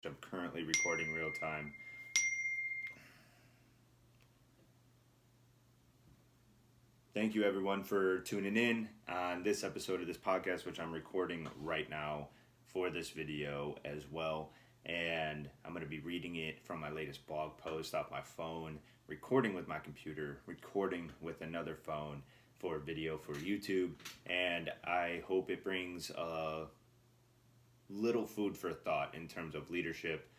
I'm currently recording real time. Thank you, everyone, for tuning in on this episode of this podcast, which I'm recording right now for this video as well. And I'm going to be reading it from my latest blog post off my phone, recording with my computer, recording with another phone for video for YouTube. And I hope it brings a little food for thought in terms of leadership.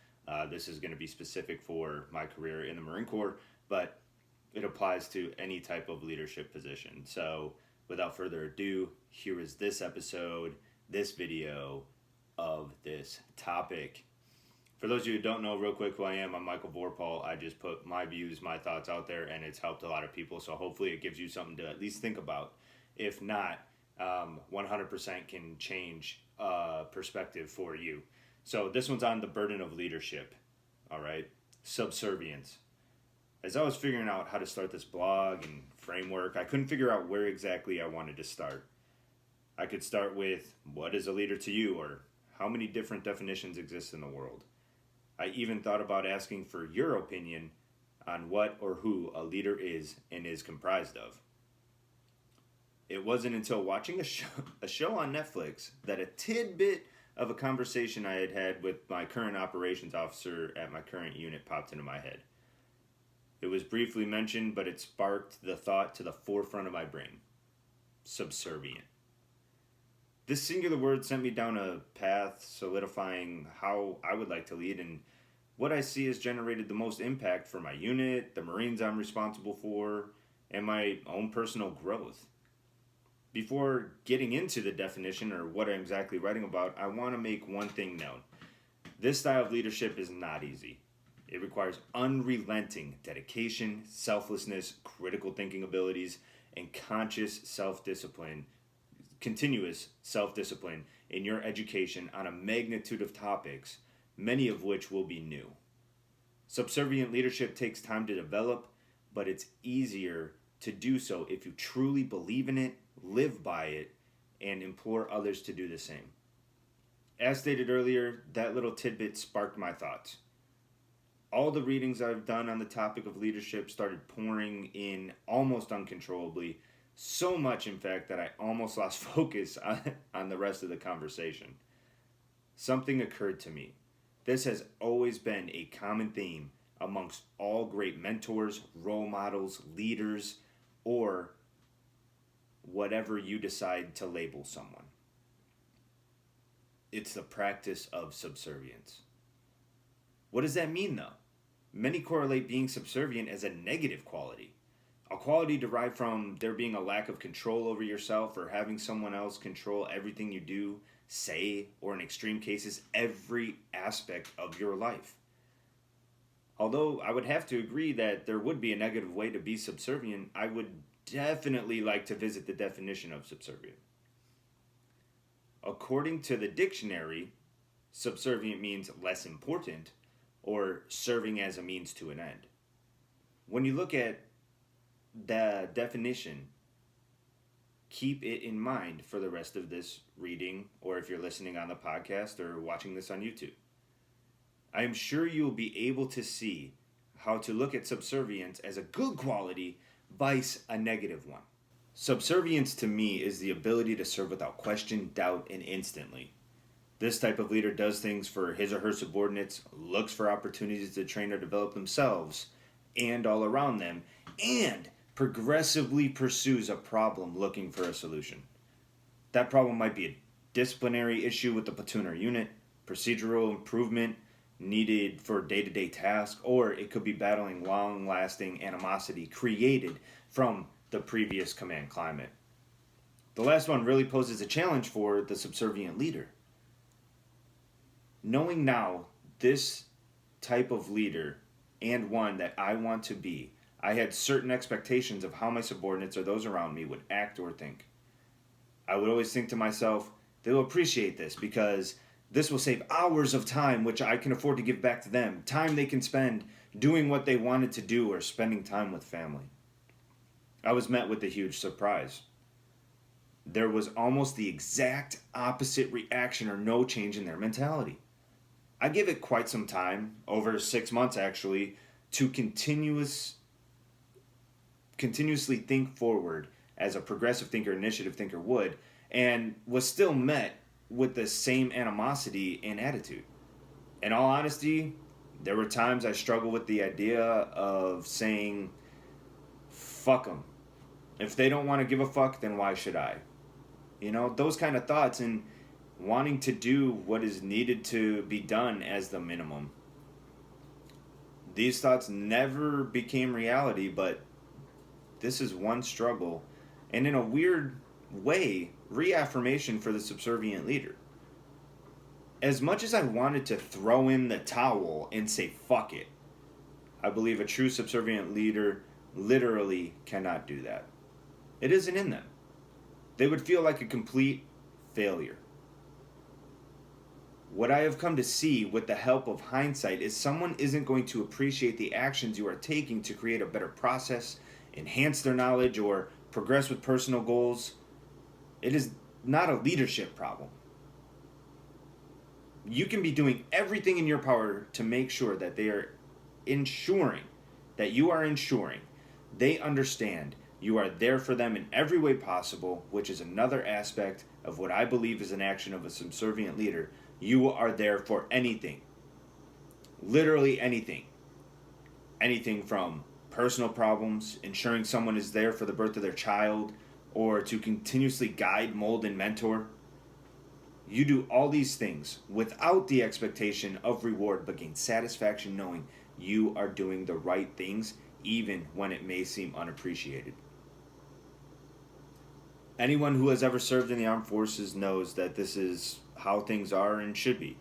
This is going to be specific for my career in the Marine Corps, but it applies to any type of leadership position. So without further ado, here is this episode, this video of this topic. For those of you who don't know real quick who I am, I'm Michael Vorpal. I just put my views, my thoughts out there, and it's helped a lot of people. So hopefully it gives you something to at least think about. If not, 100% can change perspective for you. So this one's on the burden of leadership. All right, subservience. As I was figuring out how to start this blog and framework, I couldn't figure out where exactly I wanted to start. I could start with, what is a leader to you, or how many different definitions exist in the world. I even thought about asking for your opinion on what or who a leader is and is comprised of. It wasn't until watching a show on Netflix that a tidbit of a conversation I had had with my current operations officer at my current unit popped into my head. It was briefly mentioned, but it sparked the thought to the forefront of my brain. Subservient. This singular word sent me down a path solidifying how I would like to lead and what I see has generated the most impact for my unit, the Marines I'm responsible for, and my own personal growth. Before getting into the definition or what I'm exactly writing about, I want to make one thing known. This style of leadership is not easy. It requires unrelenting dedication, selflessness, critical thinking abilities, and continuous self-discipline in your education on a magnitude of topics, many of which will be new. Subservient leadership takes time to develop, but it's easier to do so if you truly believe in it, live by it, and implore others to do the same. As stated earlier, that little tidbit sparked my thoughts. All the readings I've done on the topic of leadership started pouring in almost uncontrollably, so much in fact that I almost lost focus on the rest of the conversation. Something occurred to me. This has always been a common theme amongst all great mentors, role models, leaders, or whatever you decide to label someone. It's the practice of subservience. What does that mean, though? Many correlate being subservient as a negative quality, a quality derived from there being a lack of control over yourself or having someone else control everything you do, say, or in extreme cases, every aspect of your life. Although I would have to agree that there would be a negative way to be subservient, I would definitely like to visit the definition of subservient. According to the dictionary, subservient means less important, or serving as a means to an end. When you look at the definition, keep it in mind for the rest of this reading, or if you're listening on the podcast or watching this on YouTube. I am sure you will be able to see how to look at subservience as a good quality, vice a negative one. Subservience to me is the ability to serve without question, doubt, and instantly. This type of leader does things for his or her subordinates, looks for opportunities to train or develop themselves and all around them, and progressively pursues a problem looking for a solution. That problem might be a disciplinary issue with the platoon or unit, procedural improvement needed for day-to-day tasks, or it could be battling long-lasting animosity created from the previous command climate. The last one really poses a challenge for the subservient leader. Knowing now this type of leader and one that I want to be, I had certain expectations of how my subordinates or those around me would act or think. I would always think to myself, they'll appreciate this because this will save hours of time which I can afford to give back to them, time they can spend doing what they wanted to do or spending time with family. I was met with a huge surprise. There was almost the exact opposite reaction or no change in their mentality. I give it quite some time, over 6 months actually, to continuously think forward as a progressive thinker, initiative thinker would, and was still met with the same animosity and attitude. In all honesty, there were times I struggled with the idea of saying, fuck them. If they don't want to give a fuck, then why should I? You know, those kind of thoughts, and wanting to do what is needed to be done as the minimum. These thoughts never became reality, but this is one struggle, and in a weird way, reaffirmation for the subservient leader. As much as I wanted to throw in the towel and say fuck it, I believe a true subservient leader literally cannot do that. It isn't in them. They would feel like a complete failure. What I have come to see with the help of hindsight is someone isn't going to appreciate the actions you are taking to create a better process, enhance their knowledge, or progress with personal goals. It is not a leadership problem. You can be doing everything in your power to make sure that they are ensuring they understand you are there for them in every way possible, which is another aspect of what I believe is an action of a subservient leader. You are there for anything. Literally anything. Anything from personal problems, ensuring someone is there for the birth of their child, or to continuously guide, mold, and mentor. You do all these things without the expectation of reward, but gain satisfaction knowing you are doing the right things, even when it may seem unappreciated. Anyone who has ever served in the armed forces knows that this is how things are and should be.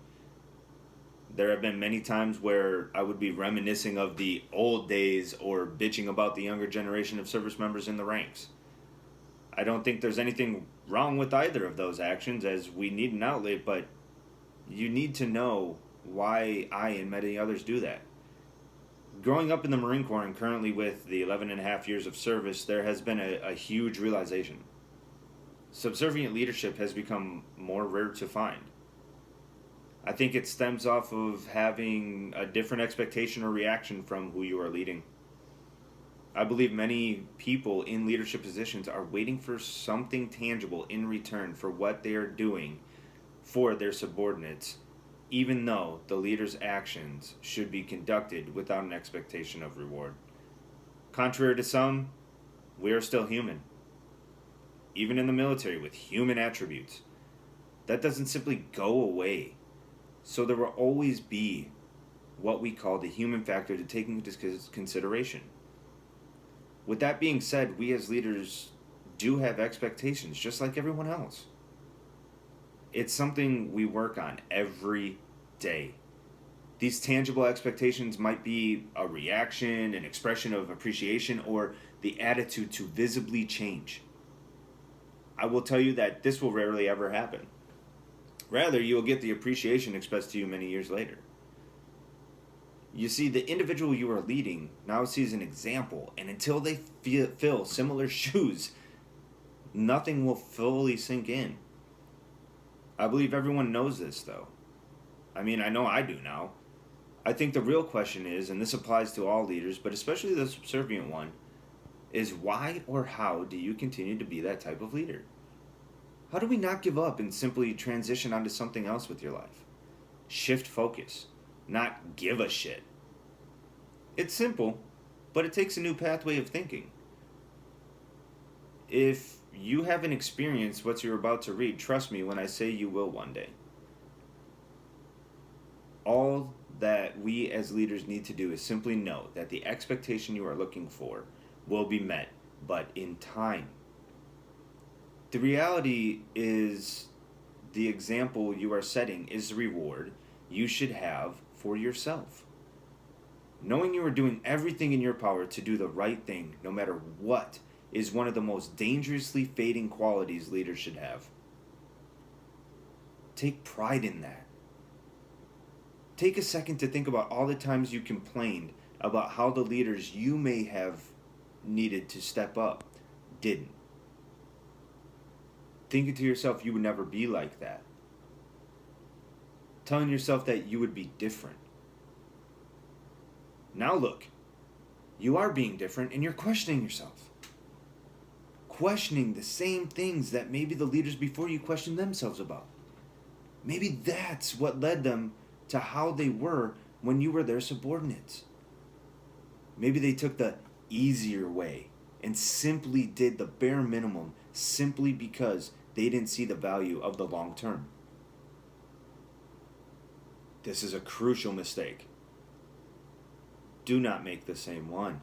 There have been many times where I would be reminiscing of the old days or bitching about the younger generation of service members in the ranks. I don't think there's anything wrong with either of those actions, as we need an outlet, but you need to know why I and many others do that. Growing up in the Marine Corps and currently with the 11 and a half years of service, there has been a huge realization. Subservient leadership has become more rare to find. I think it stems off of having a different expectation or reaction from who you are leading. I believe many people in leadership positions are waiting for something tangible in return for what they are doing for their subordinates, even though the leader's actions should be conducted without an expectation of reward. Contrary to some, we are still human. Even in the military, with human attributes. That doesn't simply go away. So there will always be what we call the human factor to take into consideration. With that being said, we as leaders do have expectations, just like everyone else. It's something we work on every day. These tangible expectations might be a reaction, an expression of appreciation, or the attitude to visibly change. I will tell you that this will rarely ever happen. Rather, you will get the appreciation expressed to you many years later. You see, the individual you are leading now sees an example, and until they fill similar shoes, nothing will fully sink in. I believe everyone knows this, though. I mean, I know I do now. I think the real question is, and this applies to all leaders, but especially the subservient one, is why or how do you continue to be that type of leader? How do we not give up and simply transition onto something else with your life? Shift focus, not give a shit. It's simple, but it takes a new pathway of thinking. If you haven't experienced what you're about to read, trust me when I say you will one day. All that we as leaders need to do is simply know that the expectation you are looking for will be met, but in time. The reality is the example you are setting is the reward you should have for yourself. Knowing you are doing everything in your power to do the right thing, no matter what, is one of the most dangerously fading qualities leaders should have. Take pride in that. Take a second to think about all the times you complained about how the leaders you may have needed to step up didn't. Thinking to yourself, you would never be like that. telling yourself that you would be different. Now look, you are being different and you're questioning yourself. Questioning the same things that maybe the leaders before you questioned themselves about. Maybe that's what led them to how they were when you were their subordinates. Maybe they took the easier way and simply did the bare minimum simply because they didn't see the value of the long term. This is a crucial mistake. Do not make the same one.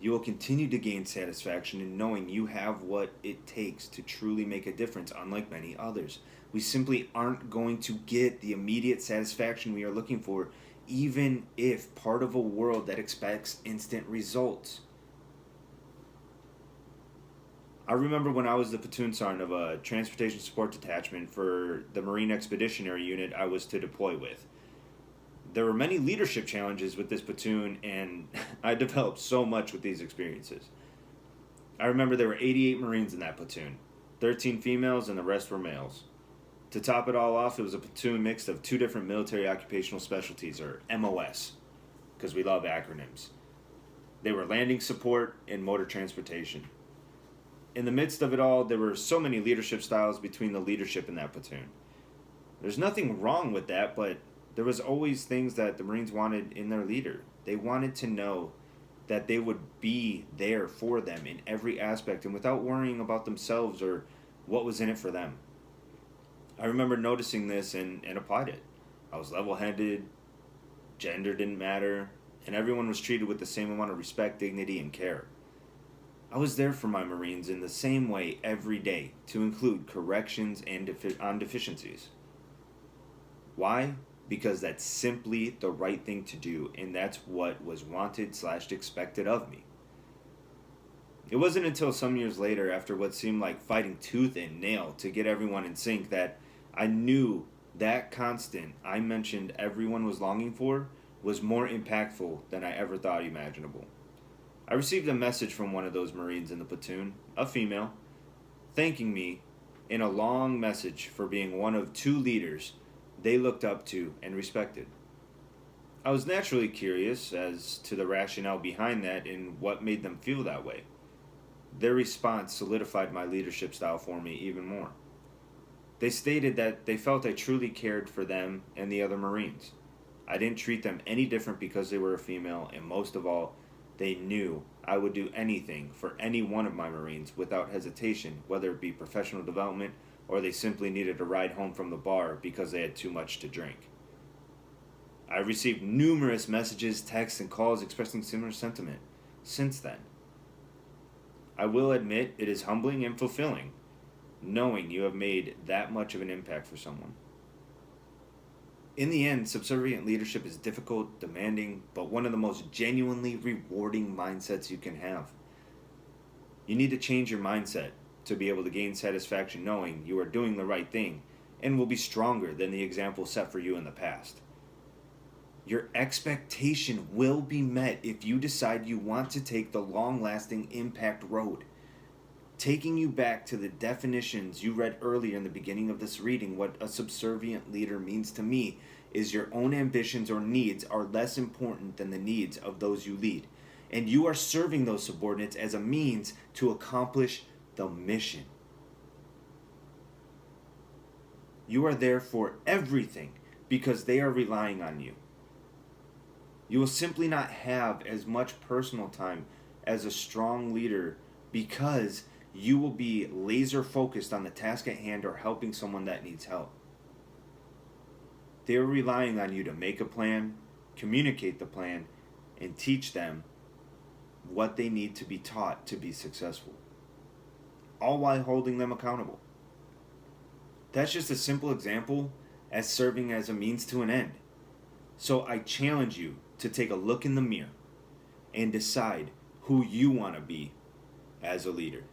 You will continue to gain satisfaction in knowing you have what it takes to truly make a difference, unlike many others. We simply aren't going to get the immediate satisfaction we are looking for, even if part of a world that expects instant results. I remember when I was the platoon sergeant of a transportation support detachment for the Marine Expeditionary Unit I was to deploy with. There were many leadership challenges with this platoon, and I developed so much with these experiences. I remember there were 88 Marines in that platoon, 13 females and the rest were males. To top it all off, it was a platoon mixed of 2 different military occupational specialties, or MOS, because we love acronyms. They were landing support and motor transportation. In the midst of it all, there were so many leadership styles between the leadership in that platoon. There's nothing wrong with that, but there was always things that the Marines wanted in their leader. They wanted to know that they would be there for them in every aspect and without worrying about themselves or what was in it for them. I remember noticing this and applied it. I was level-headed, gender didn't matter, and everyone was treated with the same amount of respect, dignity, and care. I was there for my Marines in the same way every day to include corrections and on deficiencies. Why? Because that's simply the right thing to do, and that's what was wanted/expected of me. It wasn't until some years later, after what seemed like fighting tooth and nail to get everyone in sync, that I knew that constant I mentioned everyone was longing for was more impactful than I ever thought imaginable. I received a message from one of those Marines in the platoon, a female, thanking me in a long message for being one of 2 leaders they looked up to and respected. I was naturally curious as to the rationale behind that and what made them feel that way. Their response solidified my leadership style for me even more. They stated that they felt I truly cared for them and the other Marines. I didn't treat them any different because they were a female, and most of all, they knew I would do anything for any one of my Marines without hesitation, whether it be professional development or they simply needed a ride home from the bar because they had too much to drink. I received numerous messages, texts, and calls expressing similar sentiment since then. I will admit it is humbling and fulfilling, knowing you have made that much of an impact for someone. In the end, subservient leadership is difficult, demanding, but one of the most genuinely rewarding mindsets you can have. You need to change your mindset to be able to gain satisfaction knowing you are doing the right thing and will be stronger than the example set for you in the past. Your expectation will be met if you decide you want to take the long-lasting impact road. Taking you back to the definitions you read earlier in the beginning of this reading, what a subservient leader means to me is your own ambitions or needs are less important than the needs of those you lead. And you are serving those subordinates as a means to accomplish the mission. You are there for everything because they are relying on you. You will simply not have as much personal time as a strong leader because you will be laser focused on the task at hand or helping someone that needs help. They are relying on you to make a plan, communicate the plan, and teach them what they need to be taught to be successful, all while holding them accountable. That's just a simple example as serving as a means to an end. So I challenge you to take a look in the mirror and decide who you want to be as a leader.